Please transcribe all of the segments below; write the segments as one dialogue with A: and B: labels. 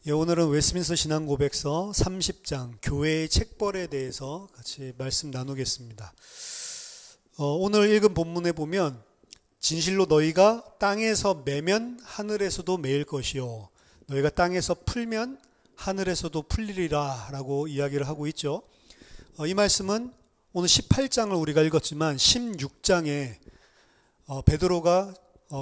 A: 예, 오늘은 웨스민스터 신앙고백서 30장 교회의 책벌에 대해서 같이 말씀 나누겠습니다. 오늘 읽은 본문에 보면 진실로 너희가 땅에서 매면 하늘에서도 매일 것이요 너희가 땅에서 풀면 하늘에서도 풀리리라 라고 이야기를 하고 있죠. 이 말씀은 오늘 18장을 우리가 읽었지만 16장에 베드로가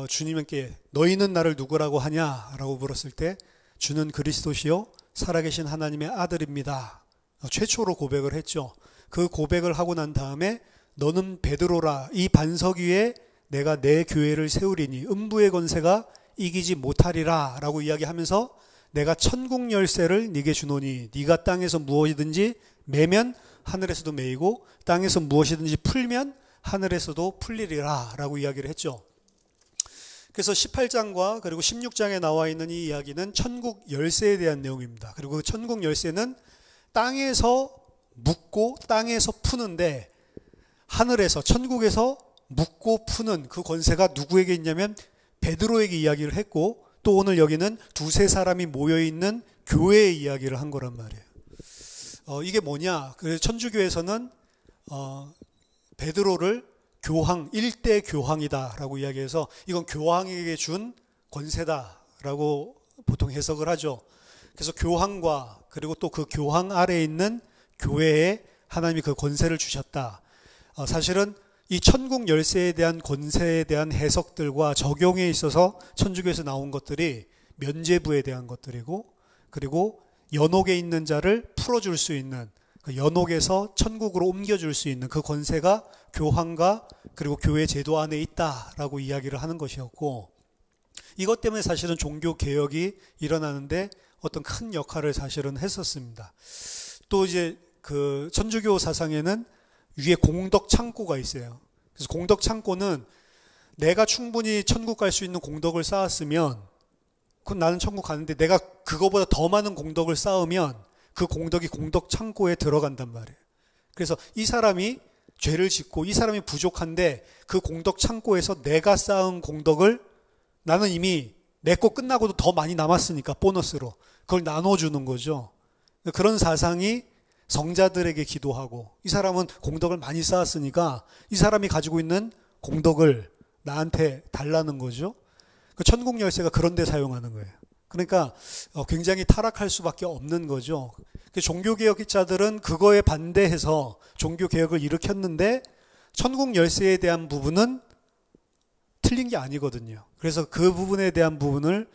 A: 주님께 너희는 나를 누구라고 하냐 라고 물었을 때 주는 그리스도시요 살아계신 하나님의 아들입니다. 최초로 고백을 했죠. 그 고백을 하고 난 다음에 너는 베드로라 이 반석 위에 내가 내 교회를 세우리니 음부의 권세가 이기지 못하리라 라고 이야기하면서 내가 천국 열쇠를 네게 주노니 네가 땅에서 무엇이든지 매면 하늘에서도 매이고 땅에서 무엇이든지 풀면 하늘에서도 풀리리라 라고 이야기를 했죠. 그래서 18장과 그리고 16장에 나와 있는 이 이야기는 천국 열쇠에 대한 내용입니다. 그리고 그 천국 열쇠는 땅에서 묶고 땅에서 푸는데 하늘에서 천국에서 묶고 푸는 그 권세가 누구에게 있냐면 베드로에게 이야기를 했고 또 오늘 여기는 두세 사람이 모여있는 교회의 이야기를 한 거란 말이에요. 이게 뭐냐? 그래서 천주교에서는 베드로를 교황, 일대 교황이다 라고 이야기해서 이건 교황에게 준 권세다 라고 보통 해석을 하죠. 그래서 교황과 그리고 또 그 교황 아래에 있는 교회에 하나님이 그 권세를 주셨다. 사실은 이 천국 열쇠에 대한 권세에 대한 해석들과 적용에 있어서 천주교에서 나온 것들이 면죄부에 대한 것들이고 그리고 연옥에 있는 자를 풀어줄 수 있는 연옥에서 천국으로 옮겨줄 수 있는 그 권세가 교황과 그리고 교회 제도 안에 있다라고 이야기를 하는 것이었고 이것 때문에 사실은 종교개혁이 일어나는데 어떤 큰 역할을 사실은 했었습니다. 또 이제 그 천주교 사상에는 위에 공덕 창고가 있어요. 그래서 공덕 창고는 내가 충분히 천국 갈 수 있는 공덕을 쌓았으면 그건 나는 천국 가는데 내가 그거보다 더 많은 공덕을 쌓으면 그 공덕이 공덕 창고에 들어간단 말이에요. 그래서 이 사람이 죄를 짓고 이 사람이 부족한데 그 공덕 창고에서 내가 쌓은 공덕을 나는 이미 내 거 끝나고도 더 많이 남았으니까 보너스로 그걸 나눠주는 거죠. 그런 사상이 성자들에게 기도하고 이 사람은 공덕을 많이 쌓았으니까 이 사람이 가지고 있는 공덕을 나한테 달라는 거죠. 그 천국 열쇠가 그런 데 사용하는 거예요. 그러니까 굉장히 타락할 수밖에 없는 거죠. 종교개혁자들은 그거에 반대해서 종교개혁을 일으켰는데 천국 열쇠에 대한 부분은 틀린 게 아니거든요. 그래서 그 부분에 대한 부분을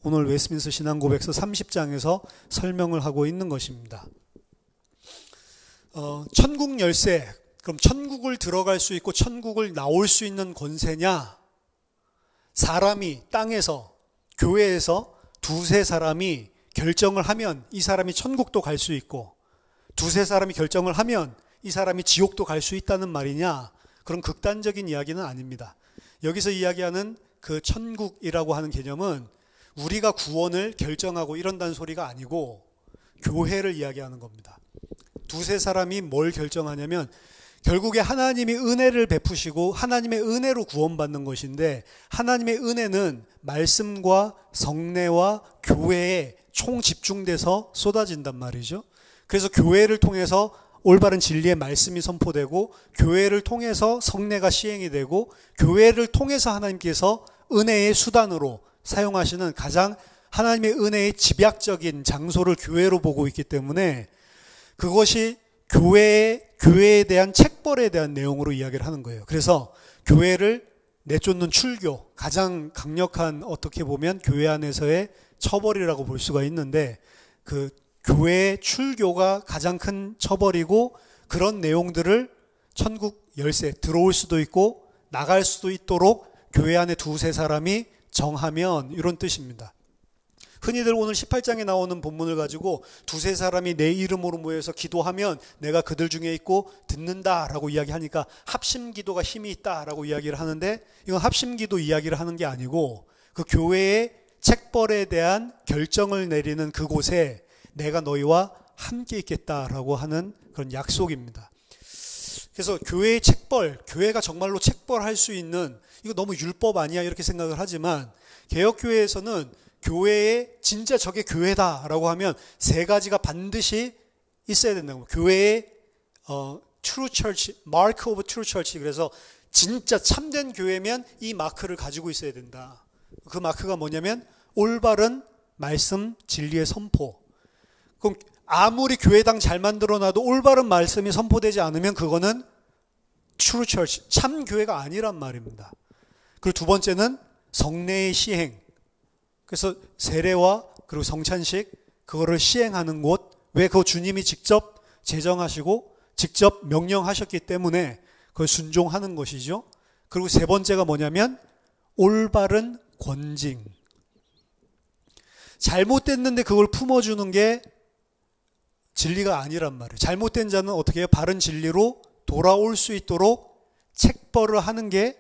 A: 오늘 웨스민스터 신앙고백서 30장에서 설명을 하고 있는 것입니다. 천국 열쇠, 그럼 천국을 들어갈 수 있고 천국을 나올 수 있는 권세냐? 사람이 땅에서 교회에서 두세 사람이 결정을 하면 이 사람이 천국도 갈 수 있고 두세 사람이 결정을 하면 이 사람이 지옥도 갈 수 있다는 말이냐? 그런 극단적인 이야기는 아닙니다. 여기서 이야기하는 그 천국이라고 하는 개념은 우리가 구원을 결정하고 이런다는 소리가 아니고 교회를 이야기하는 겁니다. 두세 사람이 뭘 결정하냐면 결국에 하나님이 은혜를 베푸시고 하나님의 은혜로 구원받는 것인데 하나님의 은혜는 말씀과 성례와 교회에 총 집중돼서 쏟아진단 말이죠. 그래서 교회를 통해서 올바른 진리의 말씀이 선포되고 교회를 통해서 성례가 시행이 되고 교회를 통해서 하나님께서 은혜의 수단으로 사용하시는 가장 하나님의 은혜의 집약적인 장소를 교회로 보고 있기 때문에 그것이 교회에 대한 책벌에 대한 내용으로 이야기를 하는 거예요. 그래서 교회를 내쫓는 출교, 가장 강력한 어떻게 보면 교회 안에서의 처벌이라고 볼 수가 있는데 그 교회의 출교가 가장 큰 처벌이고 그런 내용들을 천국 열쇠 들어올 수도 있고 나갈 수도 있도록 교회 안에 두세 사람이 정하면 이런 뜻입니다. 흔히들 오늘 18장에 나오는 본문을 가지고 두세 사람이 내 이름으로 모여서 기도하면 내가 그들 중에 있고 듣는다라고 이야기하니까 합심기도가 힘이 있다라고 이야기를 하는데 이건 합심기도 이야기를 하는 게 아니고 그 교회의 책벌에 대한 결정을 내리는 그곳에 내가 너희와 함께 있겠다라고 하는 그런 약속입니다. 그래서 교회의 책벌, 교회가 정말로 책벌할 수 있는 이거 너무 율법 아니야 이렇게 생각을 하지만 개혁교회에서는 교회에 진짜 저게 교회다라고 하면 세 가지가 반드시 있어야 된다고. 교회의 true church, mark of true church. 그래서 진짜 참된 교회면 이 마크를 가지고 있어야 된다. 그 마크가 뭐냐면 올바른 말씀, 진리의 선포. 그럼 아무리 교회당 잘 만들어놔도 올바른 말씀이 선포되지 않으면 그거는 true church, 참 교회가 아니란 말입니다. 그리고 두 번째는 성례의 시행. 그래서 세례와 그리고 성찬식 그거를 시행하는 곳. 왜? 그거 주님이 직접 제정하시고 직접 명령하셨기 때문에 그걸 순종하는 것이죠. 그리고 세 번째가 뭐냐면 올바른 권징. 잘못됐는데 그걸 품어주는 게 진리가 아니란 말이에요. 잘못된 자는 어떻게 해요? 바른 진리로 돌아올 수 있도록 책벌을 하는 게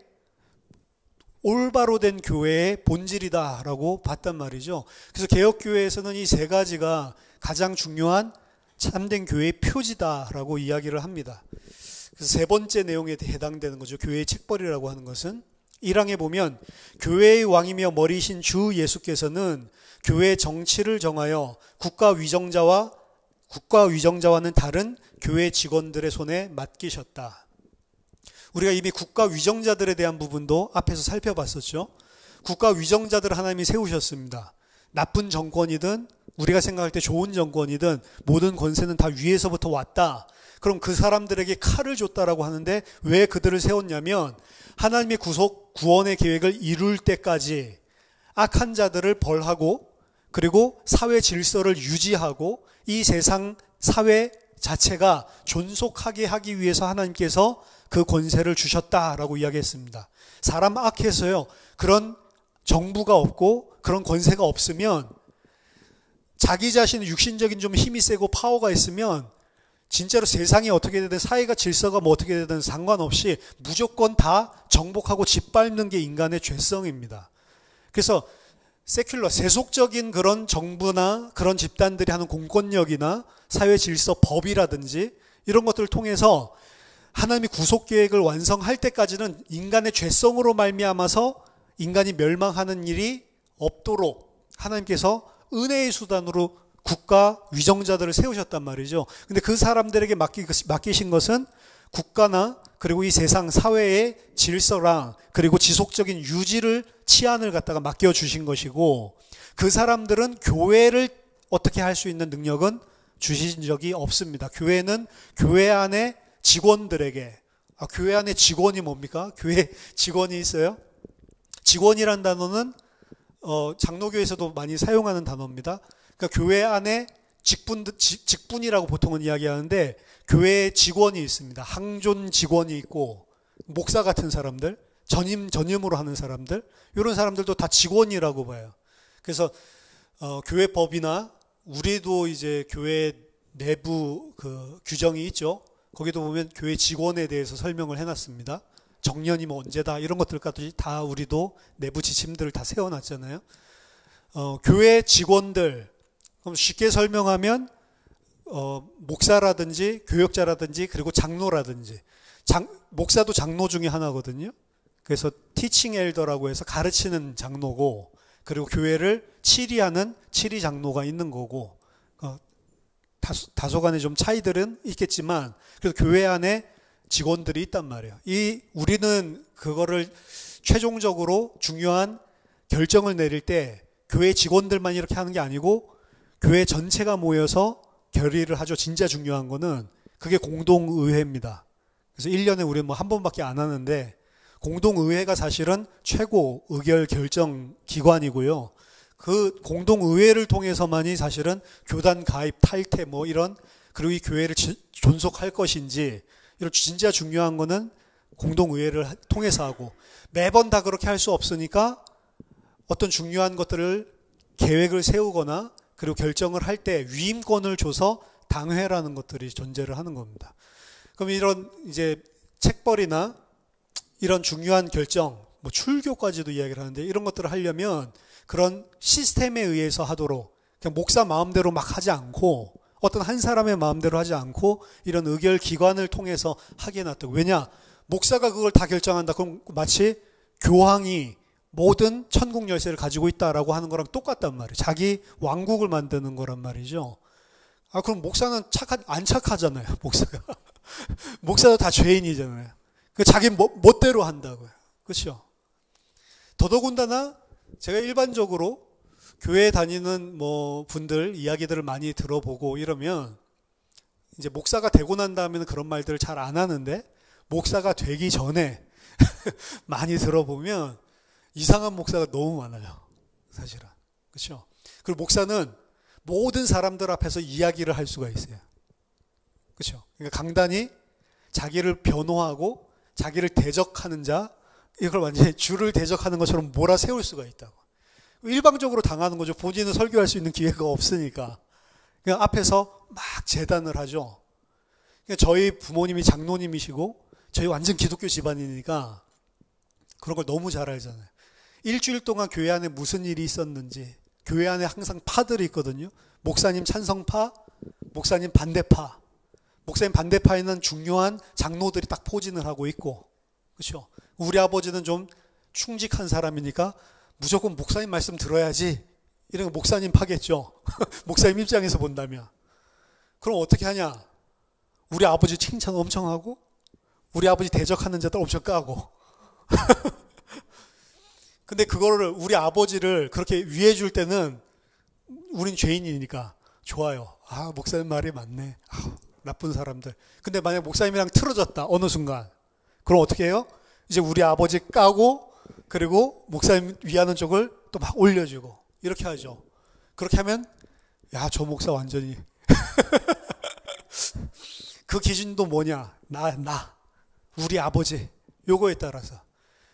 A: 올바로 된 교회의 본질이다라고 봤단 말이죠. 그래서 개혁교회에서는 이 세 가지가 가장 중요한 참된 교회의 표지다라고 이야기를 합니다. 그래서 세 번째 내용에 해당되는 거죠. 교회의 책벌이라고 하는 것은 1항에 보면 교회의 왕이며 머리신 주 예수께서는 교회의 정치를 정하여 국가 위정자와는 다른 교회 직원들의 손에 맡기셨다. 우리가 이미 국가 위정자들에 대한 부분도 앞에서 살펴봤었죠. 국가 위정자들을 하나님이 세우셨습니다. 나쁜 정권이든 우리가 생각할 때 좋은 정권이든 모든 권세는 다 위에서부터 왔다. 그럼 그 사람들에게 칼을 줬다라고 하는데 왜 그들을 세웠냐면 하나님의 구원의 계획을 이룰 때까지 악한 자들을 벌하고 그리고 사회 질서를 유지하고 이 세상 사회 자체가 존속하게 하기 위해서 하나님께서 그 권세를 주셨다라고 이야기했습니다. 사람 악해서요. 그런 정부가 없고 그런 권세가 없으면 자기 자신의 육신적인 좀 힘이 세고 파워가 있으면 진짜로 세상이 어떻게 되든 사회가 질서가 뭐 어떻게 되든 상관없이 무조건 다 정복하고 짓밟는 게 인간의 죄성입니다. 그래서 세큘러, 세속적인 그런 정부나 그런 집단들이 하는 공권력이나 사회 질서 법이라든지 이런 것들을 통해서 하나님이 구속 계획을 완성할 때까지는 인간의 죄성으로 말미암아서 인간이 멸망하는 일이 없도록 하나님께서 은혜의 수단으로 국가 위정자들을 세우셨단 말이죠. 근데 그 사람들에게 맡기신 것은 국가나 그리고 이 세상 사회의 질서랑 그리고 지속적인 유지를 치안을 갖다가 맡겨주신 것이고 그 사람들은 교회를 어떻게 할 수 있는 능력은 주신 적이 없습니다. 교회는 교회 안에 직원들에게 교회 안에 직원이 뭡니까? 교회 직원이 있어요? 직원이란 단어는 장로교에서도 많이 사용하는 단어입니다. 그러니까 교회 안에 직분이라고 보통은 이야기하는데 교회에 직원이 있습니다. 항존 직원이 있고 목사 같은 사람들, 전임으로 하는 사람들, 이런 사람들도 다 직원이라고 봐요. 그래서 교회법이나 우리도 이제 교회 내부 그 규정이 있죠. 거기도 보면 교회 직원에 대해서 설명을 해놨습니다. 정년이 뭐 언제다 이런 것들까지 다 우리도 내부 지침들을 다 세워놨잖아요. 교회 직원들 그럼 쉽게 설명하면 목사라든지 교역자라든지 그리고 장로라든지 목사도 장로 중에 하나거든요. 그래서 티칭 엘더라고 해서 가르치는 장로고 그리고 교회를 치리하는 치리 장로가 있는 거고 다소간의 좀 차이들은 있겠지만 그래서 교회 안에 직원들이 있단 말이에요. 우리는 그거를 최종적으로 중요한 결정을 내릴 때 교회 직원들만 이렇게 하는 게 아니고 교회 전체가 모여서 결의를 하죠. 진짜 중요한 거는 그게 공동의회입니다. 그래서 1년에 우리는 뭐 한 번밖에 안 하는데 공동의회가 사실은 최고 의결 결정 기관이고요. 그 공동의회를 통해서만이 사실은 교단 가입 탈퇴 뭐 이런 그리고 이 교회를 존속할 것인지 이런 진짜 중요한 거는 공동의회를 통해서 하고 매번 다 그렇게 할 수 없으니까 어떤 중요한 것들을 계획을 세우거나 그리고 결정을 할 때 위임권을 줘서 당회라는 것들이 존재를 하는 겁니다. 그럼 이런 이제 책벌이나 이런 중요한 결정, 뭐 출교까지도 이야기를 하는데 이런 것들을 하려면 그런 시스템에 의해서 하도록 그냥 목사 마음대로 막 하지 않고 어떤 한 사람의 마음대로 하지 않고 이런 의결 기관을 통해서 하게 놨다고. 왜냐? 목사가 그걸 다 결정한다. 그럼 마치 교황이 모든 천국 열쇠를 가지고 있다라고 하는 거랑 똑같단 말이에요. 자기 왕국을 만드는 거란 말이죠. 아, 그럼 목사는 안 착하잖아요, 목사가. 목사도 다 죄인이잖아요. 그 자기 멋대로 한다고요. 그렇죠? 더더군다나 제가 일반적으로 교회 다니는 분들 이야기들을 많이 들어보고 이러면 이제 목사가 되고 난 다음에는 그런 말들을 잘 안 하는데 목사가 되기 전에 많이 들어보면 이상한 목사가 너무 많아요. 사실은. 그렇죠? 그리고 목사는 모든 사람들 앞에서 이야기를 할 수가 있어요. 그렇죠? 그러니까 강단이 자기를 변호하고 자기를 대적하는 자, 이걸 완전히 주를 대적하는 것처럼 몰아세울 수가 있다고. 일방적으로 당하는 거죠. 본인은 설교할 수 있는 기회가 없으니까. 그냥 앞에서 막 제단을 하죠. 그러니까 저희 부모님이 장로님이시고 저희 완전 기독교 집안이니까 그런 걸 너무 잘 알잖아요. 일주일 동안 교회 안에 무슨 일이 있었는지, 교회 안에 항상 파들이 있거든요. 목사님 찬성파, 목사님 반대파. 목사님 반대파에는 중요한 장로들이 딱 포진을 하고 있고, 그렇죠? 우리 아버지는 좀 충직한 사람이니까 무조건 목사님 말씀 들어야지. 이런 거 목사님 파겠죠. 목사님 입장에서 본다면. 그럼 어떻게 하냐? 우리 아버지 칭찬 엄청 하고, 우리 아버지 대적하는 자들 엄청 까고. 근데 그거를 우리 아버지를 그렇게 위해 줄 때는 우린 죄인이니까 좋아요. 아, 목사님 말이 맞네. 아, 나쁜 사람들. 근데 만약 목사님이랑 틀어졌다. 어느 순간. 그럼 어떻게 해요? 이제 우리 아버지 까고 그리고 목사님 위하는 쪽을 또 막 올려주고 이렇게 하죠. 그렇게 하면 야, 저 목사 완전히 그 기준도 뭐냐? 우리 아버지 요거에 따라서.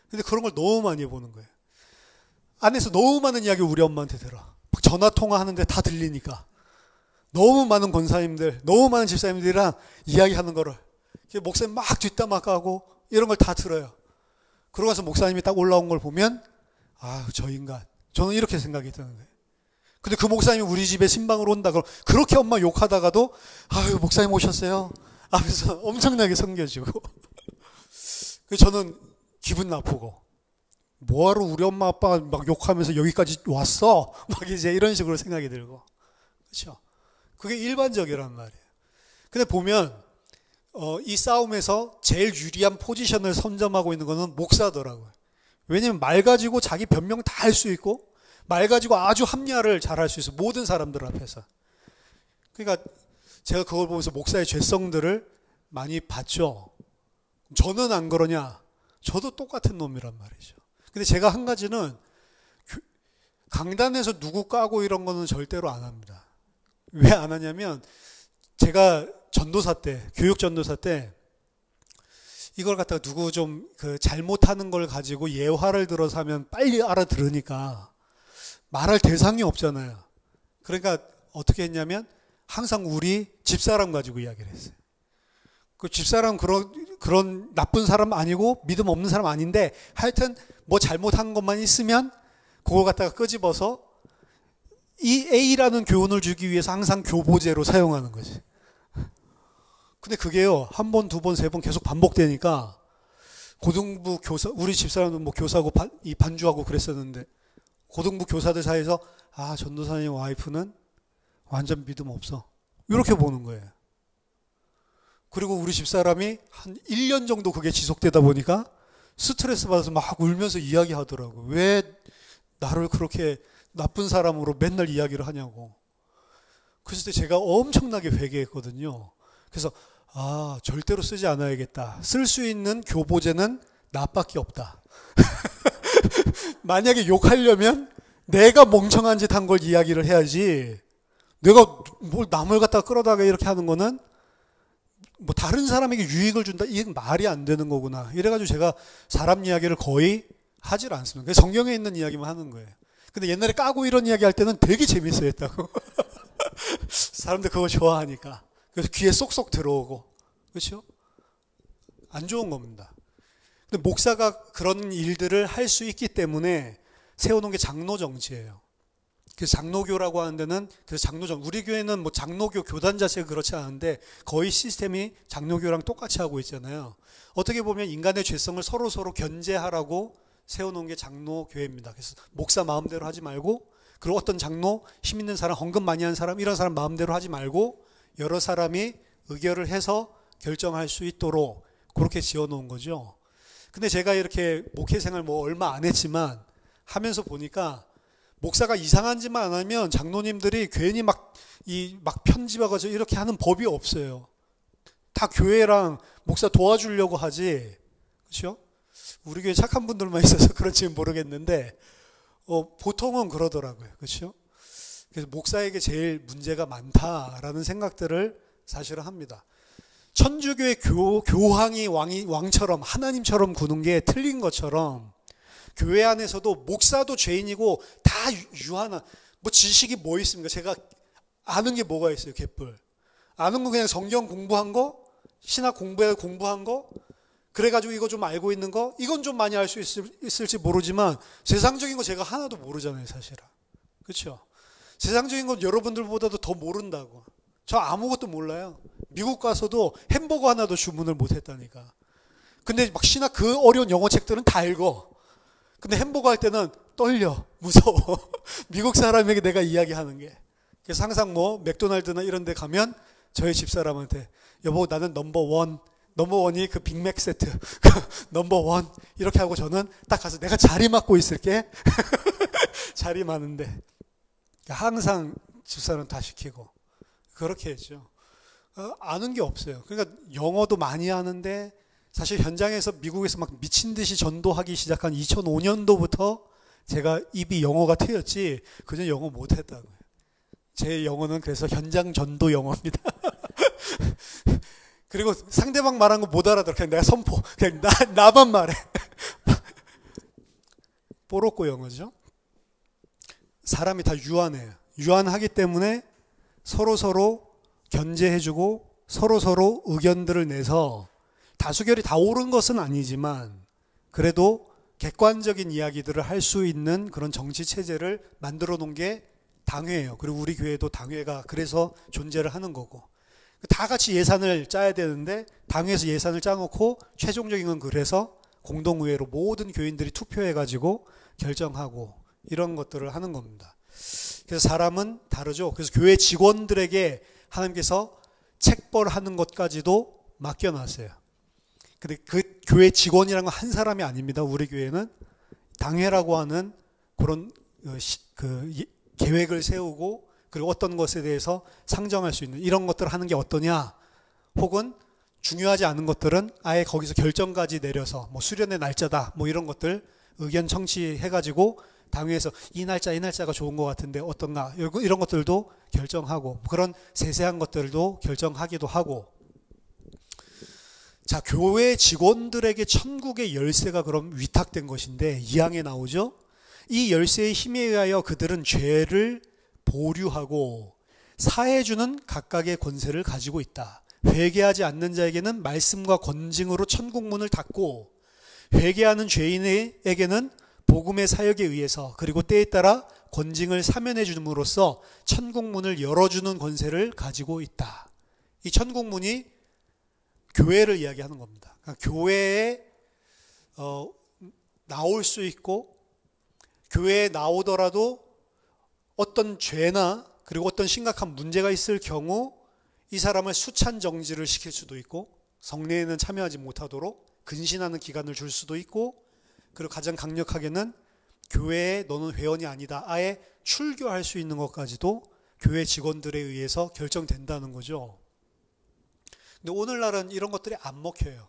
A: 근데 그런 걸 너무 많이 보는 거예요. 안에서 너무 많은 이야기 우리 엄마한테 들어. 전화 통화하는데 다 들리니까. 너무 많은 권사님들, 너무 많은 집사님들이랑 이야기하는 거를 목사님 막 뒷담화 까고 이런 걸 다 들어요. 그러고 나서 목사님이 딱 올라온 걸 보면 아, 저 인간. 저는 이렇게 생각이 드는 거예요. 근데 그 목사님이 우리 집에 신방으로 온다. 그럼 그렇게 엄마 욕하다가도 아유, 목사님 오셨어요. 하면서 엄청나게 섬겨주고. 그래서 저는 기분 나쁘고 뭐하러 우리 엄마 아빠 막 욕하면서 여기까지 왔어? 막 이제 이런 식으로 생각이 들고. 그렇죠? 그게 일반적이란 말이에요. 근데 보면 이 싸움에서 제일 유리한 포지션을 선점하고 있는 거는 목사더라고요. 왜냐면 말 가지고 자기 변명 다 할 수 있고 말 가지고 아주 합리화를 잘 할 수 있어요. 모든 사람들 앞에서. 그러니까 제가 그걸 보면서 목사의 죄성들을 많이 봤죠. 저는 안 그러냐? 저도 똑같은 놈이란 말이죠. 근데 제가 한 가지는 강단에서 누구 까고 이런 거는 절대로 안 합니다. 왜 안 하냐면 제가 전도사 때, 교육 전도사 때 이걸 갖다가 누구 좀 잘못하는 걸 가지고 예화를 들어서 하면 빨리 알아들으니까 말할 대상이 없잖아요. 그러니까 어떻게 했냐면 항상 우리 집사람 가지고 이야기를 했어요. 그 집사람 그런 나쁜 사람 아니고 믿음 없는 사람 아닌데 하여튼 뭐 잘못한 것만 있으면 그걸 갖다가 끄집어서 이 A라는 교훈을 주기 위해서 항상 교보제로 사용하는 거지. 근데 그게요, 한 번, 두 번, 세 번 계속 반복되니까 고등부 교사, 우리 집사람은 뭐 교사고 이 반주하고 그랬었는데 고등부 교사들 사이에서 아, 전도사님 와이프는 완전 믿음 없어. 이렇게 보는 거예요. 그리고 우리 집사람이 한 1년 정도 그게 지속되다 보니까 스트레스 받아서 막 울면서 이야기하더라고요. 왜 나를 그렇게 나쁜 사람으로 맨날 이야기를 하냐고. 그랬을 때 제가 엄청나게 회개했거든요. 그래서 아, 절대로 쓰지 않아야겠다. 쓸 수 있는 교보제는 나밖에 없다. 만약에 욕하려면 내가 멍청한 짓 한 걸 이야기를 해야지 내가 뭘 남을 갖다가 끌어다가 이렇게 하는 거는 뭐 다른 사람에게 유익을 준다? 이게 말이 안 되는 거구나. 이래가지고 제가 사람 이야기를 거의 하질 않습니다. 그래서 성경에 있는 이야기만 하는 거예요. 근데 옛날에 까고 이런 이야기 할 때는 되게 재밌어 했다고. 사람들 그거 좋아하니까. 그래서 귀에 쏙쏙 들어오고. 그렇죠? 안 좋은 겁니다. 근데 목사가 그런 일들을 할 수 있기 때문에 세워놓은 게 장로 정치예요. 그래서 장로교라고 하는 데는 그래서 우리 교회는 뭐 장로교 교단 자체가 그렇지 않은데 거의 시스템이 장로교랑 똑같이 하고 있잖아요. 어떻게 보면 인간의 죄성을 서로 견제하라고 세워놓은 게 장로교회입니다. 그래서 목사 마음대로 하지 말고, 그리고 어떤 장로, 힘 있는 사람, 헌금 많이 하는 사람, 이런 사람 마음대로 하지 말고 여러 사람이 의결을 해서 결정할 수 있도록 그렇게 지어놓은 거죠. 근데 제가 이렇게 목회 생활 뭐 얼마 안 했지만 하면서 보니까 목사가 이상한 짓만 안 하면 장로님들이 괜히 막 편집해가지고 이렇게 하는 법이 없어요. 다 교회랑 목사 도와주려고 하지. 그렇죠? 우리 교회 착한 분들만 있어서 그런지 모르겠는데 보통은 그러더라고요. 그렇죠? 그래서 목사에게 제일 문제가 많다라는 생각들을 사실은 합니다. 천주교의 교황이 왕처럼 하나님처럼 구는 게 틀린 것처럼 교회 안에서도 목사도 죄인이고 다 유한한 뭐 지식이 뭐 있습니까? 제가 아는 게 뭐가 있어요? 개뿔. 아는 건 그냥 성경 공부한 거, 신학 공부한 거, 그래가지고 이거 좀 알고 있는 거, 이건 좀 많이 알 수 있을지 모르지만 세상적인 거 제가 하나도 모르잖아요, 사실은. 그렇죠? 세상적인 건 여러분들보다도 더 모른다고. 저 아무것도 몰라요. 미국 가서도 햄버거 하나도 주문을 못 했다니까. 근데 막 신학 그 어려운 영어 책들은 다 읽어. 근데 햄버거 할 때는 떨려. 무서워. 미국 사람에게 내가 이야기하는 게. 그래서 항상 뭐 맥도날드나 이런 데 가면 저희 집사람한테 여보 나는 넘버원이 그 빅맥 세트 넘버원 이렇게 하고 저는 딱 가서 내가 자리 맡고 있을게. 자리 많은데 항상 집사람 다 시키고 그렇게 했죠. 아는 게 없어요. 그러니까 영어도 많이 하는데 사실 현장에서 미국에서 막 미친 듯이 전도하기 시작한 2005년도부터 제가 입이 영어가 트였지 그전 영어 못했다고요. 제 영어는 그래서 현장 전도 영어입니다. 그리고 상대방 말한 거 못 알아들어. 그냥 내가 선포. 그냥 나만 말해. 뽀로꼬 영어죠. 사람이 다 유한해요. 유한하기 때문에 서로 견제해주고 서로 의견들을 내서 다수결이 다 옳은 것은 아니지만 그래도 객관적인 이야기들을 할 수 있는 그런 정치 체제를 만들어 놓은 게 당회예요. 그리고 우리 교회도 당회가 그래서 존재를 하는 거고. 다 같이 예산을 짜야 되는데 당회에서 예산을 짜놓고 최종적인 건 그래서 공동의회로 모든 교인들이 투표해가지고 결정하고 이런 것들을 하는 겁니다. 그래서 사람은 다르죠. 그래서 교회 직원들에게 하나님께서 책벌하는 것까지도 맡겨놨어요. 근데 그 교회 직원이라는 건 한 사람이 아닙니다. 우리 교회는 당회라고 하는 그런 계획을 세우고 그리고 어떤 것에 대해서 상정할 수 있는 이런 것들을 하는 게 어떠냐, 혹은 중요하지 않은 것들은 아예 거기서 결정까지 내려서 뭐 수련의 날짜다 뭐 이런 것들 의견 청취해가지고 당회에서 이 날짜가 좋은 것 같은데 어떤가 이런 것들도 결정하고 그런 세세한 것들도 결정하기도 하고. 자, 교회 직원들에게 천국의 열쇠가 그럼 위탁된 것인데 2항에 나오죠. 이 열쇠의 힘에 의하여 그들은 죄를 보류하고 사해주는 각각의 권세를 가지고 있다. 회개하지 않는 자에게는 말씀과 권징으로 천국 문을 닫고 회개하는 죄인에게는 복음의 사역에 의해서 그리고 때에 따라 권징을 사면해 줌으로써 천국 문을 열어주는 권세를 가지고 있다. 이 천국 문이 교회를 이야기하는 겁니다. 그러니까 교회에 나올 수 있고 교회에 나오더라도 어떤 죄나 그리고 어떤 심각한 문제가 있을 경우 이 사람을 수찬 정지를 시킬 수도 있고 성례에는 참여하지 못하도록 근신하는 기간을 줄 수도 있고, 그리고 가장 강력하게는 교회에 너는 회원이 아니다, 아예 출교할 수 있는 것까지도 교회 직원들에 의해서 결정된다는 거죠. 근데 오늘날은 이런 것들이 안 먹혀요.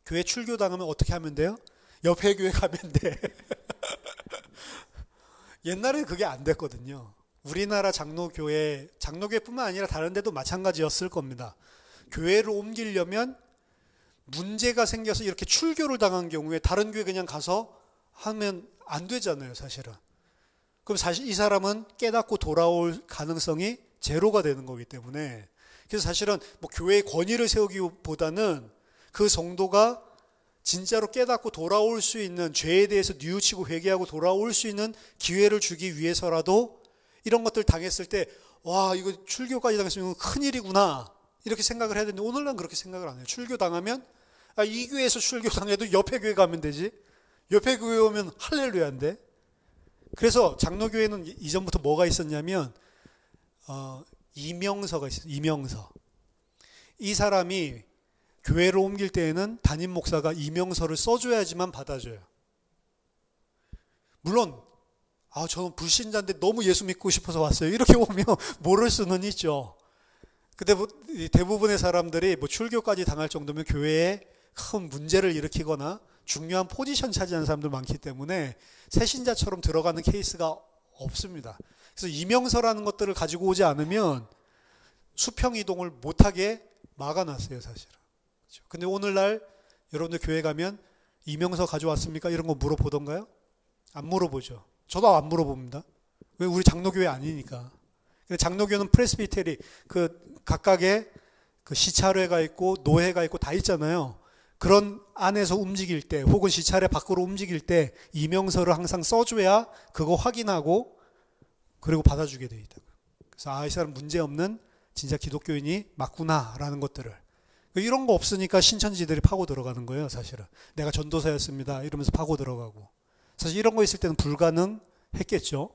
A: 교회 출교당하면 어떻게 하면 돼요? 옆에 교회 가면 돼. 옛날에는 그게 안 됐거든요. 우리나라 장로교회뿐만 아니라 다른 데도 마찬가지였을 겁니다. 교회를 옮기려면 문제가 생겨서 이렇게 출교를 당한 경우에 다른 교회 그냥 가서 하면 안 되잖아요, 사실은. 그럼 사실 이 사람은 깨닫고 돌아올 가능성이 제로가 되는 거기 때문에, 그래서 사실은 뭐 교회의 권위를 세우기보다는 그 성도가 진짜로 깨닫고 돌아올 수 있는, 죄에 대해서 뉘우치고 회개하고 돌아올 수 있는 기회를 주기 위해서라도 이런 것들 당했을 때, 와, 이거 출교까지 당했으면 큰일이구나, 이렇게 생각을 해야 되는데 오늘날은 그렇게 생각을 안 해요. 출교 당하면 이 교회에서 출교 당해도 옆에 교회 가면 되지, 옆에 교회 오면 할렐루야인데. 그래서 장로교회는 이전부터 뭐가 있었냐면 이명서가 있어요. 이명서. 이 사람이 교회를 옮길 때에는 담임 목사가 이명서를 써줘야지만 받아줘요. 물론 저는 불신자인데 너무 예수 믿고 싶어서 왔어요, 이렇게 오면 모를 수는 있죠. 근데 대부분의 사람들이 출교까지 당할 정도면 교회에 큰 문제를 일으키거나 중요한 포지션 차지하는 사람들 많기 때문에 새신자처럼 들어가는 케이스가 없습니다. 그래서 이명서라는 것들을 가지고 오지 않으면 수평 이동을 못하게 막아놨어요, 사실은. 그렇죠? 근데 오늘날 여러분들 교회 가면 이명서 가져왔습니까? 이런 거 물어보던가요? 안 물어보죠. 저도 안 물어봅니다. 왜? 우리 장로교회 아니니까. 근데 장로교는 프레스비테리 각각의 시찰회가 있고 노회가 있고 다 있잖아요. 그런 안에서 움직일 때 혹은 시찰회 밖으로 움직일 때 이명서를 항상 써줘야 그거 확인하고 그리고 받아주게 돼 있다고요. 그래서 이 사람 문제없는 진짜 기독교인이 맞구나라는 것들을. 이런 거 없으니까 신천지들이 파고 들어가는 거예요, 사실은. 내가 전도사였습니다 이러면서 파고 들어가고. 사실 이런 거 있을 때는 불가능했겠죠.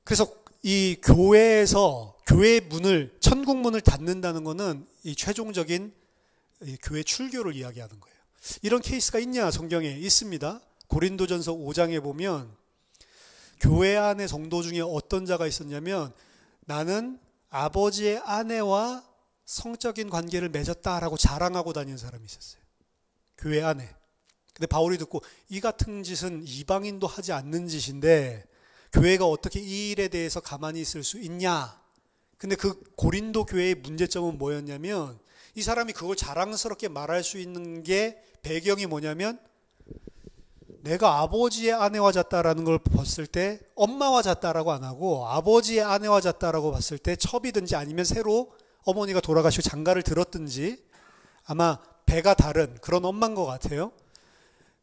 A: 그래서 이 교회에서 교회의 문을, 천국 문을 닫는다는 것은 이 최종적인 교회 출교를 이야기하는 거예요. 이런 케이스가 있냐? 성경에 있습니다. 고린도전서 5장에 보면 교회 안에 성도 중에 어떤 자가 있었냐면 나는 아버지의 아내와 성적인 관계를 맺었다라고 자랑하고 다니는 사람이 있었어요. 교회 안에. 근데 바울이 듣고 이 같은 짓은 이방인도 하지 않는 짓인데 교회가 어떻게 이 일에 대해서 가만히 있을 수 있냐? 근데 그 고린도 교회의 문제점은 뭐였냐면 이 사람이 그걸 자랑스럽게 말할 수 있는 게 배경이 뭐냐면 내가 아버지의 아내와 잤다라는 걸 봤을 때 엄마와 잤다라고 안 하고 아버지의 아내와 잤다라고 봤을 때 첩이든지 아니면 새로 어머니가 돌아가시고 장가를 들었든지 아마 배가 다른 그런 엄마인 것 같아요.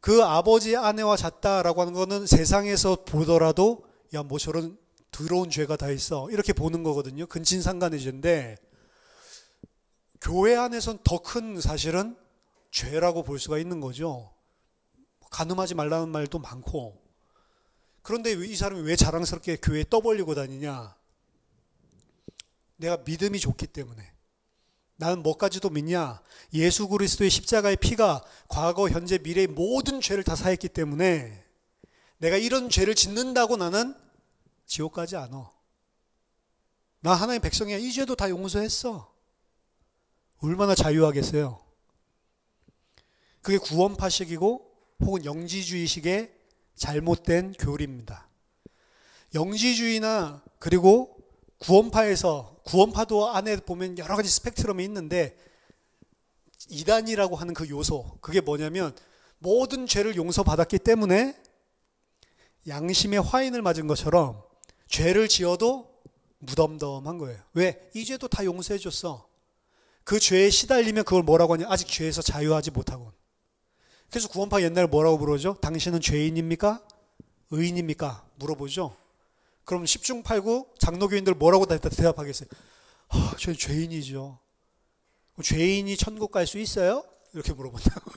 A: 그 아버지의 아내와 잤다라고 하는 거는 세상에서 보더라도 야, 뭐 저런 더러운 죄가 다 있어 이렇게 보는 거거든요. 근친상간의 죄인데 교회 안에서는 더 큰 사실은 죄라고 볼 수가 있는 거죠. 간음하지 말라는 말도 많고. 그런데 이 사람이 왜 자랑스럽게 교회에 떠벌리고 다니냐? 내가 믿음이 좋기 때문에. 나는 뭐까지도 믿냐? 예수 그리스도의 십자가의 피가 과거, 현재, 미래의 모든 죄를 다 사했기 때문에 내가 이런 죄를 짓는다고 나는 지옥 가지 않아. 나 하나님의 백성이야. 이 죄도 다 용서했어. 얼마나 자유하겠어요. 그게 구원파식이고 혹은 영지주의식의 잘못된 교리입니다. 영지주의나 그리고 구원파도 안에 보면 여러 가지 스펙트럼이 있는데 이단이라고 하는 그 요소, 그게 뭐냐면 모든 죄를 용서받았기 때문에 양심의 화인을 맞은 것처럼 죄를 지어도 무덤덤한 거예요. 왜? 이 죄도 다 용서해 줬어. 그 죄에 시달리면 그걸 뭐라고 하냐? 아직 죄에서 자유하지 못하고. 그래서 구원파 옛날에 뭐라고 물어보죠? 당신은 죄인입니까? 의인입니까? 물어보죠. 그럼 10중 8구 장로교인들 뭐라고 대답하겠어요? 저는 죄인이죠. 죄인이 천국 갈 수 있어요? 이렇게 물어본다고.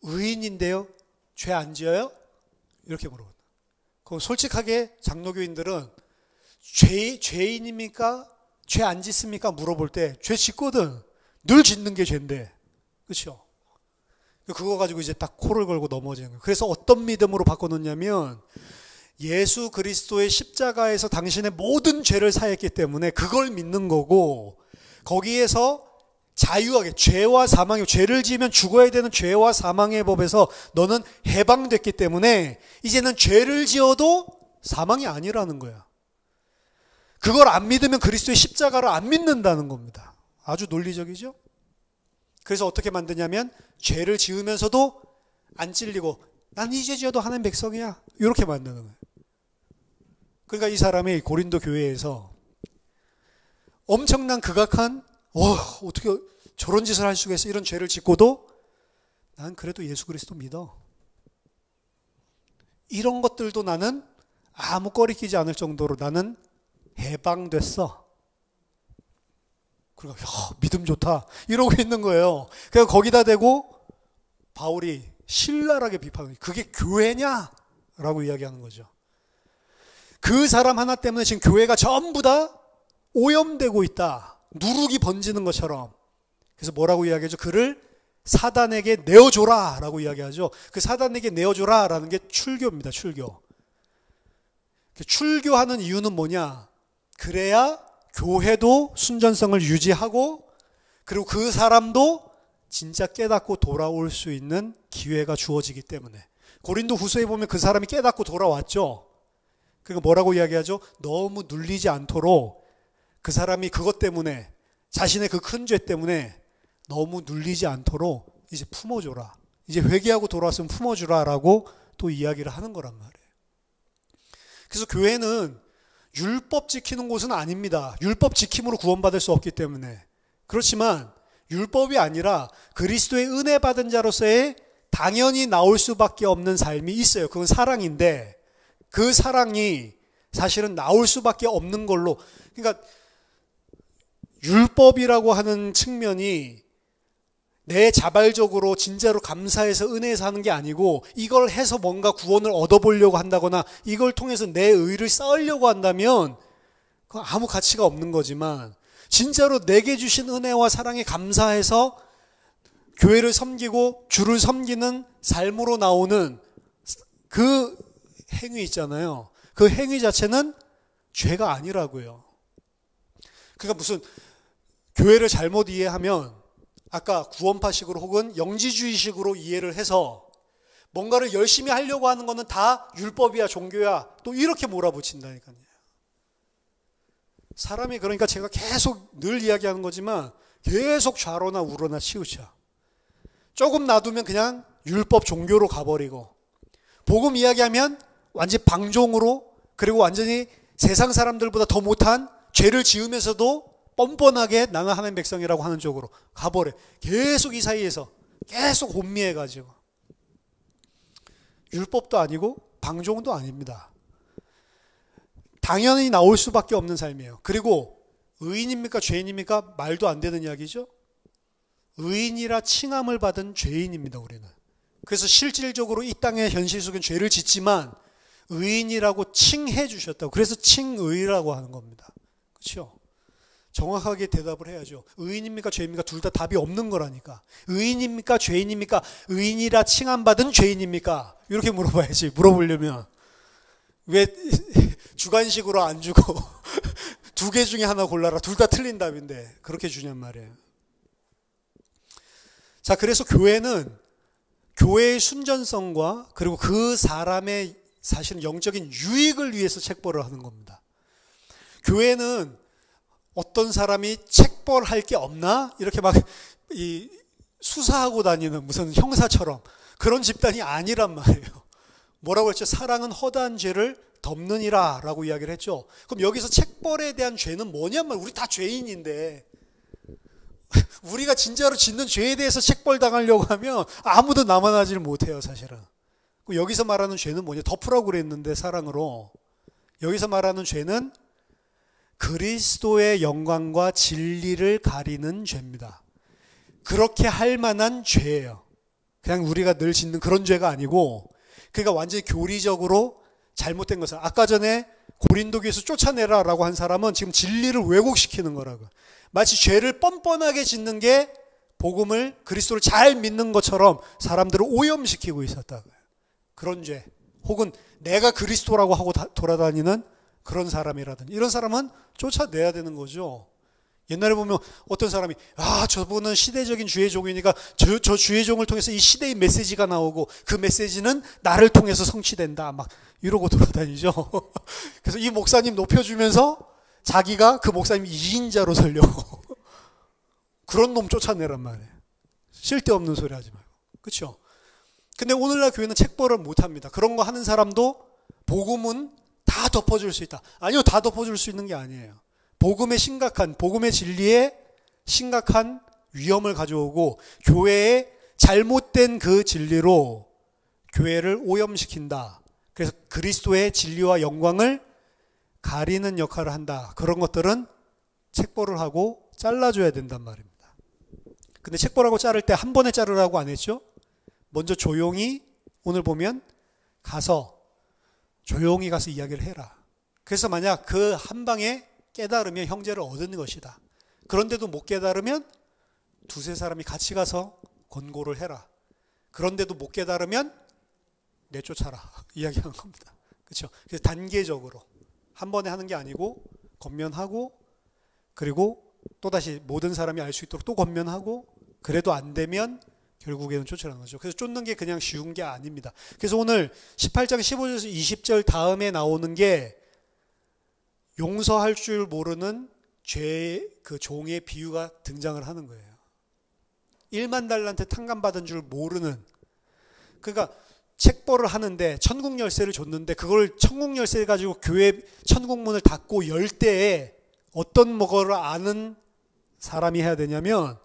A: 의인인데요? 죄 안 지어요? 이렇게 물어본다. 그럼 솔직하게 장로교인들은 죄인입니까? 죄 안 짓습니까? 물어볼 때 죄 짓거든. 늘 짓는 게 죄인데. 그렇죠? 그거 가지고 이제 딱 코를 걸고 넘어지는 거예요. 그래서 어떤 믿음으로 바꿔놓냐면 예수 그리스도의 십자가에서 당신의 모든 죄를 사했기 때문에 그걸 믿는 거고 거기에서 자유하게 죄와 사망의 죄를 지으면 죽어야 되는 죄와 사망의 법에서 너는 해방됐기 때문에 이제는 죄를 지어도 사망이 아니라는 거야. 그걸 안 믿으면 그리스도의 십자가를 안 믿는다는 겁니다. 아주 논리적이죠? 그래서 어떻게 만드냐면 죄를 지으면서도 안 찔리고 난 이 죄 지어도 하나님 백성이야. 이렇게 만드는 거예요. 그러니까 이 사람이 고린도 교회에서 엄청난 극악한 어떻게 저런 짓을 할 수가 있어 이런 죄를 짓고도 난 그래도 예수 그리스도 믿어. 이런 것들도 나는 아무 꺼리끼지 않을 정도로 나는 해방됐어. 그리고 믿음 좋다 이러고 있는 거예요. 그래서 거기다 대고 바울이 신랄하게 비판을, 그게 교회냐? 라고 이야기하는 거죠. 그 사람 하나 때문에 지금 교회가 전부 다 오염되고 있다. 누룩이 번지는 것처럼. 그래서 뭐라고 이야기하죠? 그를 사단에게 내어줘라 라고 이야기하죠. 그 사단에게 내어줘라 라는 게 출교입니다. 출교. 출교하는 이유는 뭐냐? 그래야 교회도 순전성을 유지하고, 그리고 그 사람도 진짜 깨닫고 돌아올 수 있는 기회가 주어지기 때문에. 고린도 후서에 보면 그 사람이 깨닫고 돌아왔죠. 그러니까 뭐라고 이야기하죠? 너무 눌리지 않도록 그 사람이 그것 때문에, 자신의 그 큰 죄 때문에 너무 눌리지 않도록 이제 품어줘라. 이제 회개하고 돌아왔으면 품어주라 라고 또 이야기를 하는 거란 말이에요. 그래서 교회는 율법 지키는 곳은 아닙니다. 율법 지킴으로 구원받을 수 없기 때문에. 그렇지만 율법이 아니라 그리스도의 은혜 받은 자로서의 당연히 나올 수밖에 없는 삶이 있어요. 그건 사랑인데, 그 사랑이 사실은 나올 수밖에 없는 걸로, 그러니까 율법이라고 하는 측면이 내 자발적으로 진짜로 감사해서 은혜에서 하는 게 아니고, 이걸 해서 뭔가 구원을 얻어보려고 한다거나 이걸 통해서 내 의를 쌓으려고 한다면 그건 아무 가치가 없는 거지만, 진짜로 내게 주신 은혜와 사랑에 감사해서 교회를 섬기고 주를 섬기는 삶으로 나오는 그 행위 있잖아요. 그 행위 자체는 죄가 아니라고요. 그러니까 무슨 교회를 잘못 이해하면, 아까 구원파식으로 혹은 영지주의식으로 이해를 해서 뭔가를 열심히 하려고 하는 거는 다 율법이야, 종교야, 또 이렇게 몰아붙인다니까요. 사람이, 그러니까 제가 계속 늘 이야기하는 거지만 계속 좌로나 우로나 치우쳐. 조금 놔두면 그냥 율법 종교로 가버리고, 복음 이야기하면 완전히 방종으로, 그리고 완전히 세상 사람들보다 더 못한 죄를 지으면서도 뻔뻔하게 나는 하나님 백성이라고 하는 쪽으로 가버려. 계속 이 사이에서 계속 혼미해가지고. 율법도 아니고 방종도 아닙니다. 당연히 나올 수밖에 없는 삶이에요. 그리고 의인입니까 죄인입니까? 말도 안 되는 이야기죠. 의인이라 칭함을 받은 죄인입니다, 우리는. 그래서 실질적으로 이 땅의 현실 속엔 죄를 짓지만 의인이라고 칭해 주셨다고. 그래서 칭의라고 하는 겁니다. 그렇죠? 정확하게 대답을 해야죠. 의인입니까 죄인입니까? 둘 다 답이 없는 거라니까. 의인입니까 죄인입니까? 의인이라 칭함받은 죄인입니까? 이렇게 물어봐야지. 물어보려면 왜 주관식으로 안 주고 두 개 중에 하나 골라라. 둘 다 틀린 답인데 그렇게 주냔 말이에요. 자, 그래서 교회는 교회의 순전성과 그리고 그 사람의 사실은 영적인 유익을 위해서 책벌을 하는 겁니다. 교회는 어떤 사람이 책벌할 게 없나? 이렇게 막 수사하고 다니는 무슨 형사처럼 그런 집단이 아니란 말이에요. 뭐라고 했죠? 사랑은 허다한 죄를 덮느니라 라고 이야기를 했죠. 그럼 여기서 책벌에 대한 죄는 뭐냐면, 우리 다 죄인인데 우리가 진짜로 짓는 죄에 대해서 책벌 당하려고 하면 아무도 남아나질 못해요, 사실은. 여기서 말하는 죄는 뭐냐? 덮으라고 그랬는데, 사랑으로. 여기서 말하는 죄는 그리스도의 영광과 진리를 가리는 죄입니다. 그렇게 할 만한 죄예요. 그냥 우리가 늘 짓는 그런 죄가 아니고, 그러니까 완전히 교리적으로 잘못된 것을, 아까 전에 고린도 교회에서 쫓아내라 라고 한 사람은 지금 진리를 왜곡시키는 거라고. 마치 죄를 뻔뻔하게 짓는 게 복음을, 그리스도를 잘 믿는 것처럼 사람들을 오염시키고 있었다고요. 그런 죄, 혹은 내가 그리스도라고 하고 돌아다니는 그런 사람이라든지, 이런 사람은 쫓아내야 되는 거죠. 옛날에 보면 어떤 사람이, 저분은 시대적인 주의종이니까 저 주의종을 통해서 이 시대의 메시지가 나오고 그 메시지는 나를 통해서 성취된다, 막 이러고 돌아다니죠. 그래서 이 목사님 높여주면서 자기가 그 목사님 2인자로 살려고 그런 놈 쫓아내란 말이에요. 쓸데없는 소리 하지 말고. 그렇죠? 근데 오늘날 교회는 책벌을 못합니다. 그런 거 하는 사람도 복음은 다 덮어줄 수 있다. 아니요, 다 덮어줄 수 있는 게 아니에요. 복음의 진리에 심각한 위험을 가져오고, 교회의 잘못된 그 진리로 교회를 오염시킨다. 그래서 그리스도의 진리와 영광을 가리는 역할을 한다. 그런 것들은 책벌을 하고 잘라줘야 된단 말입니다. 근데 책벌하고 자를 때 한 번에 자르라고 안 했죠? 먼저 조용히 오늘 보면 가서 조용히 가서 이야기를 해라. 그래서 만약 그 한 방에 깨달으면 형제를 얻은 것이다. 그런데도 못 깨달으면 두세 사람이 같이 가서 권고를 해라. 그런데도 못 깨달으면 내쫓아라. 이야기하는 겁니다. 그렇죠? 그래서 단계적으로 한 번에 하는 게 아니고 권면하고 그리고 또다시 모든 사람이 알 수 있도록 또 권면하고 그래도 안 되면 결국에는 쫓으라는 거죠. 그래서 쫓는 게 그냥 쉬운 게 아닙니다. 그래서 오늘 18장 15절에서 20절 다음에 나오는 게 용서할 줄 모르는 죄의 그 종의 비유가 등장을 하는 거예요. 1만 달란트 탕감받은 줄 모르는, 그러니까 책벌을 하는데 천국 열쇠를 줬는데 그걸 천국 열쇠를 가지고 교회 천국 문을 닫고 열 때에 어떤 거를 아는 사람이 해야 되냐면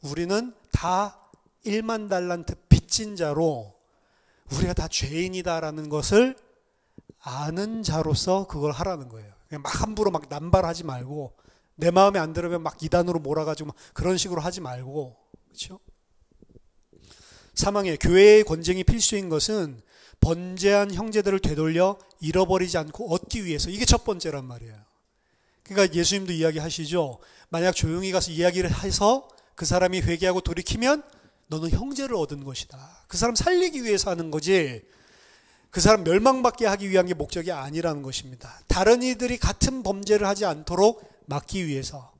A: 우리는 다 1만 달란트 빚진 자로 우리가 다 죄인이다라는 것을 아는 자로서 그걸 하라는 거예요. 그냥 막 함부로 막 남발하지 말고 내 마음에 안 들으면 막 이단으로 몰아가지고 막 그런 식으로 하지 말고, 그렇죠? 사망에 교회의 권쟁이 필수인 것은 번제한 형제들을 되돌려 잃어버리지 않고 얻기 위해서, 이게 첫 번째란 말이에요. 그러니까 예수님도 이야기하시죠. 만약 조용히 가서 이야기를 해서 그 사람이 회개하고 돌이키면 너는 형제를 얻은 것이다. 그 사람 살리기 위해서 하는 거지 그 사람 멸망받게 하기 위한 게 목적이 아니라는 것입니다. 다른 이들이 같은 범죄를 하지 않도록 막기 위해서,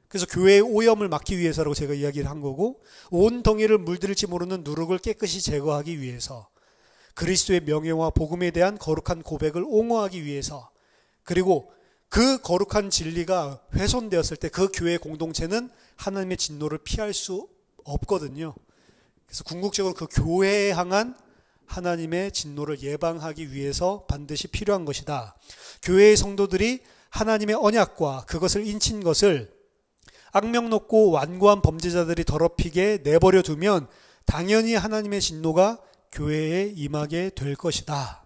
A: 그래서 교회의 오염을 막기 위해서라고 제가 이야기를 한 거고, 온 덩이를 물들일지 모르는 누룩을 깨끗이 제거하기 위해서, 그리스도의 명예와 복음에 대한 거룩한 고백을 옹호하기 위해서, 그리고 그 거룩한 진리가 훼손되었을 때 그 교회 공동체는 하나님의 진노를 피할 수 없거든요. 그래서 궁극적으로 그 교회에 향한 하나님의 진노를 예방하기 위해서 반드시 필요한 것이다. 교회의 성도들이 하나님의 언약과 그것을 인친 것을 악명 높고 완고한 범죄자들이 더럽히게 내버려 두면 당연히 하나님의 진노가 교회에 임하게 될 것이다.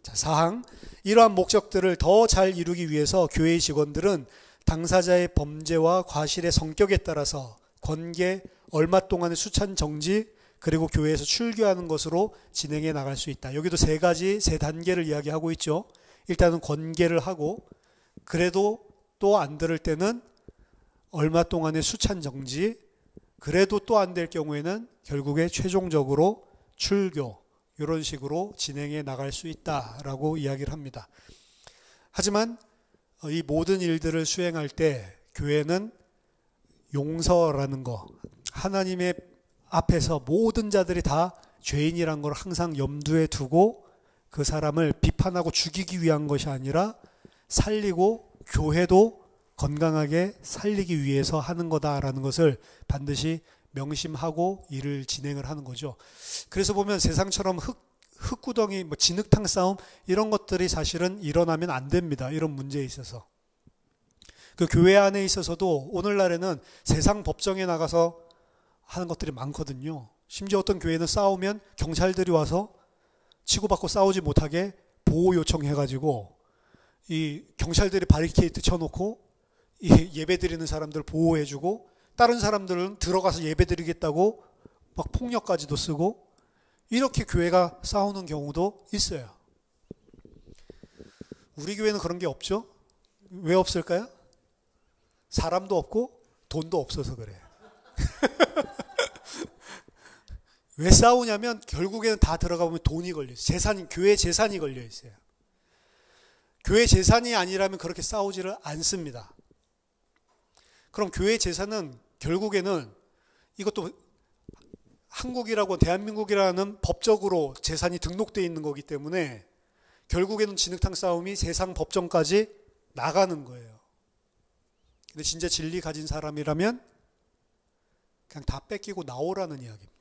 A: 자, 사항, 이러한 목적들을 더 잘 이루기 위해서 교회의 직원들은 당사자의 범죄와 과실의 성격에 따라서 권계, 얼마 동안의 수찬 정지, 그리고 교회에서 출교하는 것으로 진행해 나갈 수 있다. 여기도 세 단계를 이야기하고 있죠. 일단은 권계를 하고, 그래도 또 안 들을 때는 얼마 동안의 수찬 정지, 그래도 또 안 될 경우에는 결국에 최종적으로 출교, 이런 식으로 진행해 나갈 수 있다라고 이야기를 합니다. 하지만 이 모든 일들을 수행할 때 교회는 용서라는 거, 하나님의 앞에서 모든 자들이 다 죄인이란 걸 항상 염두에 두고 그 사람을 비판하고 죽이기 위한 것이 아니라 살리고 교회도 건강하게 살리기 위해서 하는 거다라는 것을 반드시 명심하고 일을 진행을 하는 거죠. 그래서 보면 세상처럼 흙구덩이, 진흙탕 싸움 이런 것들이 사실은 일어나면 안 됩니다. 이런 문제에 있어서. 그 교회 안에 있어서도 오늘날에는 세상 법정에 나가서 하는 것들이 많거든요. 심지어 어떤 교회는 싸우면 경찰들이 와서 치고받고 싸우지 못하게 보호 요청해가지고 이 경찰들이 바리케이트 쳐놓고 이 예배드리는 사람들 보호해주고 다른 사람들은 들어가서 예배드리겠다고 막 폭력까지도 쓰고 이렇게 교회가 싸우는 경우도 있어요. 우리 교회는 그런 게 없죠? 왜 없을까요? 사람도 없고 돈도 없어서 그래요. 왜 싸우냐면 결국에는 다 들어가 보면 돈이 걸려 있어요. 교회 재산이 걸려 있어요. 교회 재산이 아니라면 그렇게 싸우지를 않습니다. 그럼 교회 재산은 결국에는 이것도 한국이라고 대한민국이라는 법적으로 재산이 등록되어 있는 거기 때문에 결국에는 진흙탕 싸움이 세상 법정까지 나가는 거예요. 근데 진짜 진리 가진 사람이라면 그냥 다 뺏기고 나오라는 이야기입니다.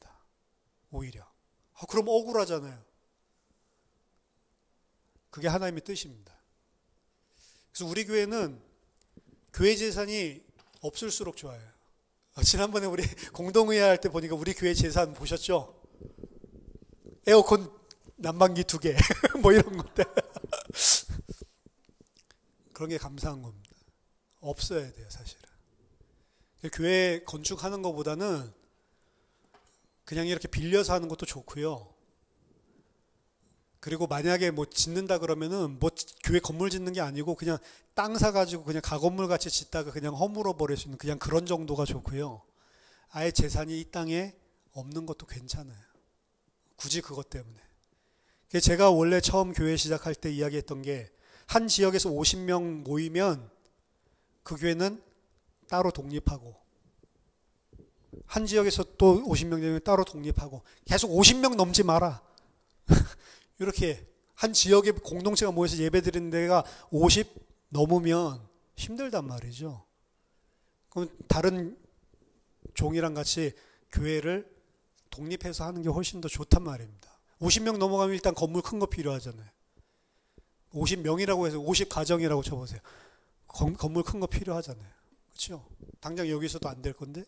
A: 오히려. 그럼 억울하잖아요. 그게 하나님의 뜻입니다. 그래서 우리 교회는 교회 재산이 없을수록 좋아요. 지난번에 우리 공동의회 할 때 보니까 우리 교회 재산 보셨죠? 에어컨 난방기 2개 뭐 이런 것들. 그런 게 감사한 겁니다. 없어야 돼요, 사실은. 교회 건축하는 것보다는 그냥 이렇게 빌려서 하는 것도 좋고요. 그리고 만약에 뭐 짓는다 그러면은 뭐 교회 건물 짓는 게 아니고 그냥 땅 사가지고 그냥 가건물 같이 짓다가 그냥 허물어 버릴 수 있는 그냥 그런 정도가 좋고요. 아예 재산이 이 땅에 없는 것도 괜찮아요. 굳이 그것 때문에. 제가 원래 처음 교회 시작할 때 이야기했던 게 한 지역에서 50명 모이면 그 교회는 따로 독립하고 한 지역에서 또 50명 되면 따로 독립하고 계속 50명 넘지 마라. 이렇게 한 지역의 공동체가 모여서 예배드리는 데가 50 넘으면 힘들단 말이죠. 그럼 다른 종이랑 같이 교회를 독립해서 하는 게 훨씬 더 좋단 말입니다. 50명 넘어가면 일단 건물 큰 거 필요하잖아요. 50명이라고 해서 50가정이라고 쳐보세요. 건물 큰 거 필요하잖아요. 그렇죠? 당장 여기서도 안 될 건데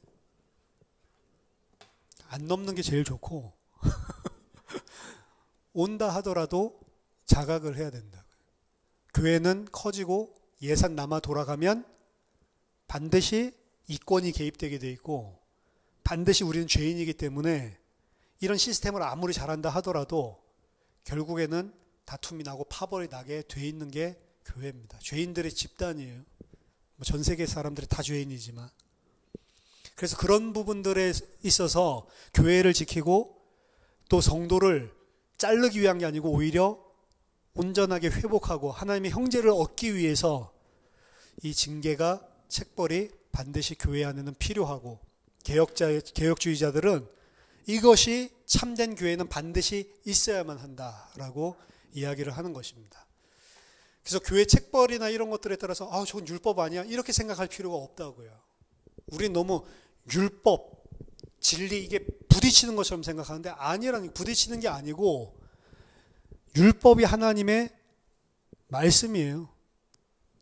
A: 안 넘는 게 제일 좋고 온다 하더라도 자각을 해야 된다. 교회는 커지고 예산 남아 돌아가면 반드시 이권이 개입되게 돼 있고 반드시 우리는 죄인이기 때문에 이런 시스템을 아무리 잘한다 하더라도 결국에는 다툼이 나고 파벌이 나게 돼 있는 게 교회입니다. 죄인들의 집단이에요. 전 세계 사람들이 다 죄인이지만. 그래서 그런 부분들에 있어서 교회를 지키고 또 성도를 자르기 위한 게 아니고 오히려 온전하게 회복하고 하나님의 형제를 얻기 위해서 이 징계가 책벌이 반드시 교회 안에는 필요하고 개혁주의자들은 이것이 참된 교회는 반드시 있어야만 한다라고 이야기를 하는 것입니다. 그래서 교회 책벌이나 이런 것들에 따라서 저건 율법 아니야? 이렇게 생각할 필요가 없다고요. 우린 너무 율법, 진리 이게 부딪히는 것처럼 생각하는데 아니라는 부딪히는 게 아니고 율법이 하나님의 말씀이에요.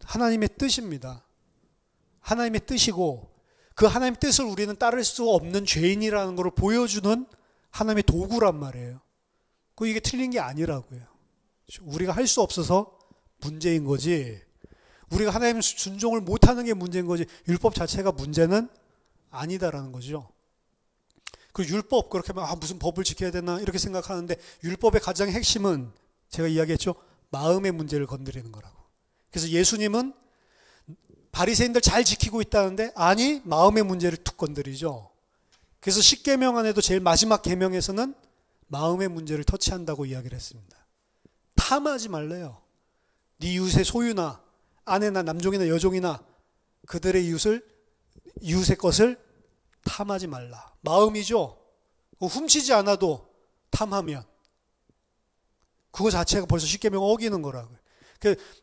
A: 하나님의 뜻입니다. 하나님의 뜻이고 그 하나님의 뜻을 우리는 따를 수 없는 죄인이라는 것을 보여주는 하나님의 도구란 말이에요. 이게 틀린 게 아니라고요. 우리가 할 수 없어서 문제인 거지 우리가 하나님 순종을 못하는 게 문제인 거지 율법 자체가 문제는 아니다라는 거죠. 그 율법 그렇게 하면 무슨 법을 지켜야 되나 이렇게 생각하는데 율법의 가장 핵심은 제가 이야기했죠. 마음의 문제를 건드리는 거라고. 그래서 예수님은 바리새인들 잘 지키고 있다는데 아니 마음의 문제를 툭 건드리죠. 그래서 십계명 안에도 제일 마지막 계명에서는 마음의 문제를 터치한다고 이야기를 했습니다. 탐하지 말래요. 네 이웃의 소유나 아내나 남종이나 여종이나 그들의 이웃의 것을 탐하지 말라. 마음이죠. 훔치지 않아도 탐하면 그거 자체가 벌써 십계명 어기는 거라고요.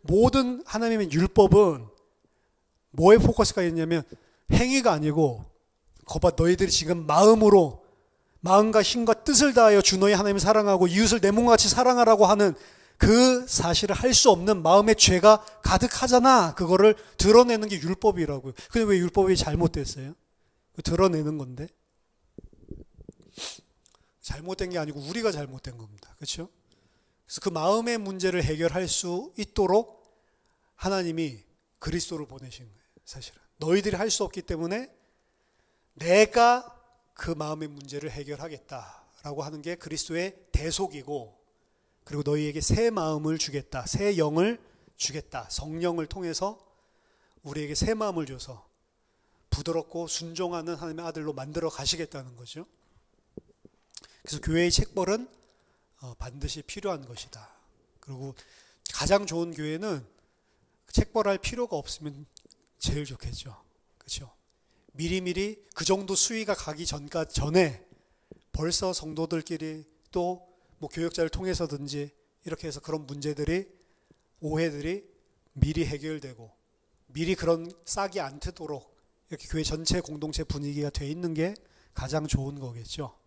A: 모든 하나님의 율법은 뭐에 포커스가 있냐면 행위가 아니고 거봐 너희들이 지금 마음과 힘과 뜻을 다하여 주 너희 하나님을 사랑하고 이웃을 내 몸같이 사랑하라고 하는 그 사실을 할 수 없는 마음의 죄가 가득하잖아. 그거를 드러내는 게 율법이라고요. 근데 왜 율법이 잘못됐어요? 드러내는 건데. 잘못된 게 아니고 우리가 잘못된 겁니다. 그렇죠? 그래서 그 마음의 문제를 해결할 수 있도록 하나님이 그리스도를 보내신 거예요. 사실은. 너희들이 할 수 없기 때문에 내가 그 마음의 문제를 해결하겠다라고 하는 게 그리스도의 대속이고 그리고 너희에게 새 마음을 주겠다. 새 영을 주겠다. 성령을 통해서 우리에게 새 마음을 줘서 부드럽고 순종하는 하나님의 아들로 만들어 가시겠다는 거죠. 그래서 교회의 책벌은 반드시 필요한 것이다. 그리고 가장 좋은 교회는 책벌할 필요가 없으면 제일 좋겠죠. 그렇죠? 미리미리 그 정도 수위가 가기 전에 벌써 성도들끼리 또 뭐 교역자를 통해서든지 이렇게 해서 그런 문제들이 오해들이 미리 해결되고 미리 그런 싹이 안 트도록 이렇게 교회 전체 공동체 분위기가 돼 있는 게 가장 좋은 거겠죠.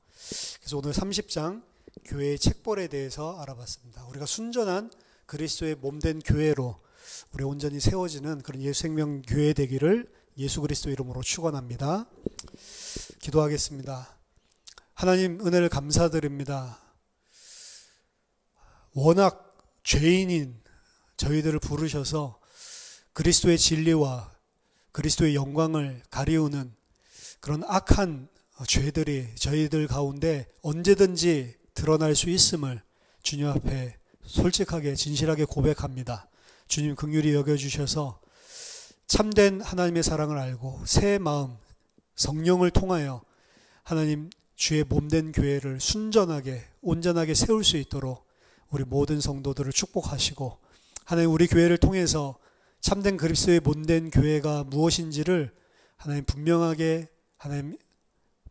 A: 그래서 오늘 30장 교회의 책벌에 대해서 알아봤습니다. 우리가 순전한 그리스도의 몸된 교회로 우리 온전히 세워지는 그런 예수 생명 교회 되기를 예수 그리스도 이름으로 축원합니다. 기도하겠습니다. 하나님 은혜를 감사드립니다. 워낙 죄인인 저희들을 부르셔서 그리스도의 진리와 그리스도의 영광을 가리우는 그런 악한 죄들이 저희들 가운데 언제든지 드러날 수 있음을 주님 앞에 솔직하게 진실하게 고백합니다. 주님 긍휼히 여겨주셔서 참된 하나님의 사랑을 알고 새 마음 성령을 통하여 하나님 주의 몸된 교회를 순전하게 온전하게 세울 수 있도록 우리 모든 성도들을 축복하시고 하나님 우리 교회를 통해서 참된 그리스도의 몸된 교회가 무엇인지를 하나님 분명하게 하나님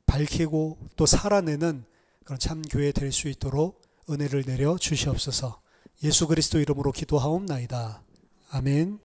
A: 밝히고 또 살아내는 그런 참 교회 될 수 있도록 은혜를 내려 주시옵소서. 예수 그리스도 이름으로 기도하옵나이다. 아멘.